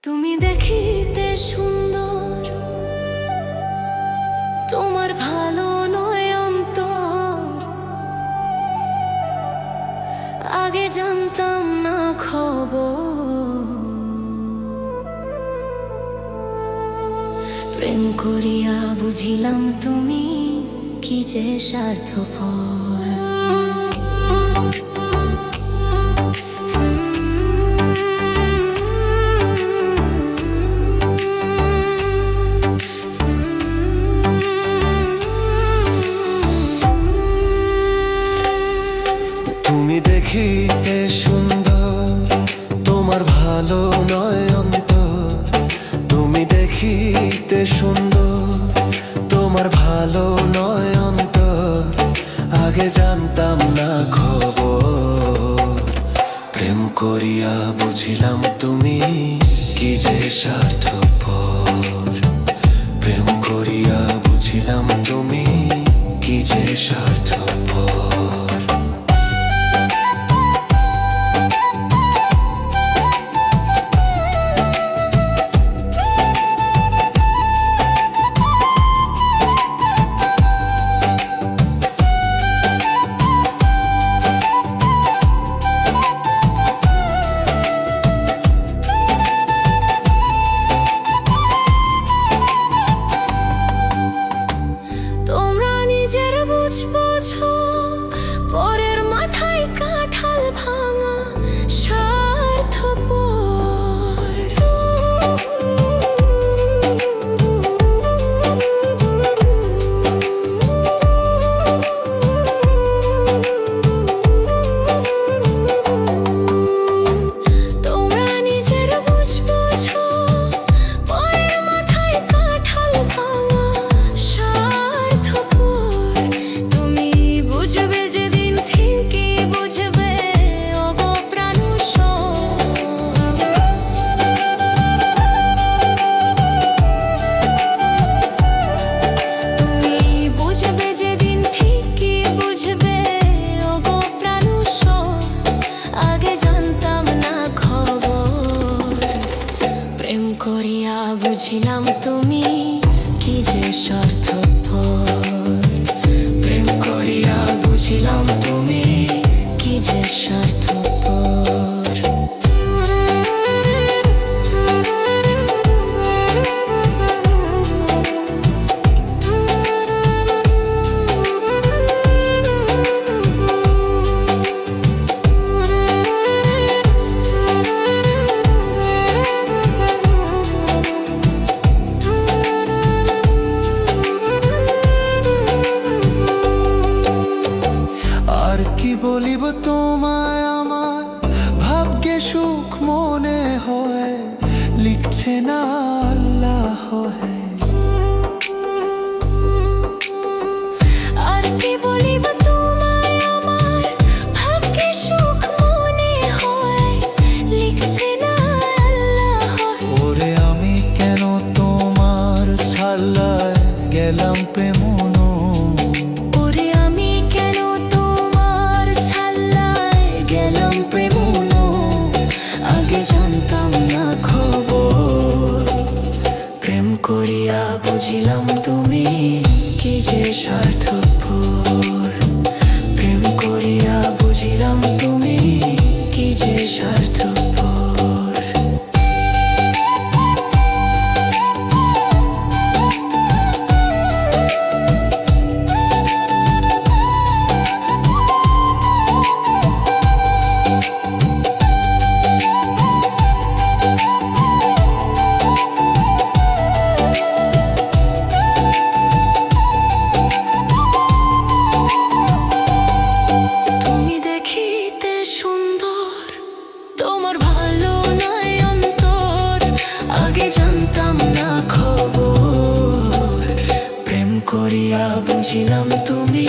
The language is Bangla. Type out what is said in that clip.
তুমি দেখিতে সুন্দর, তোমার ভালো নয় অন্তর। আগে জানতাম না খবর, প্রেম করিয়া বুঝিলাম তুমি কি যে স্বার্থপর। তুমি দেখিতে সুন্দর, তোমার ভালো নয় অন্তর। তুমি দেখিতে সুন্দর, তোমার ভালো নয় অন্তর। আগে জানতাম না খবর, প্রেম করিয়া বুঝিলাম তুমি কি যে স্বার্থপর। প্রেম করিয়া বুঝিলাম তুমি কি যে স্বার্থপর। পরের মাথায় কাঁঠাল ভাঙা স্বার্থপর। তোমরা নিজের বুঝ বোঝো, পরের মাথায় কাঁঠাল ভাঙা স্বার্থপর। তুমি বুঝবে যেদিন ঠিকই বুঝবে ওগো প্রাণুষর। তুমি বুঝবে যেদিন ঠিকই বুঝবে ওগো প্রাণুষর। আগে জানতাম না খবর, প্রেম করিয়া বুঝিলাম তুমি কি যে স্বার্থপর। প্রেম করিয়া বুঝিলাম তুমি কি যে স্বার্থপর। আর কি বলিব তোমায়, আমার ভাগ্যে সুখ মনে হয়, লিখছে না আল্লাহ। আর কি বলিব তোমায়, আমার ভাগ্যে সুখ মনে হয়, লিখছে না আল্লাহ। ওরে আমি কেন তোমার ছাল্লায় গেলাম প্রেমন। ওরে আমি কেন তোমার ছাল্লায় গেলাম প্রেমন। আগে জানতাম না খবর, প্রেম করিয়া বুঝিলাম তুমি কি যে স্বার্থপর। প্রেম করিয়া বুঝিলাম তুমি কি যে স্বার্থপর। তুমি দেখিতে সুন্দর, তোমার ভালো নয় অন্তর। আগে জানতাম না খবর, প্রেম করিয়া বুঝিলাম তুমি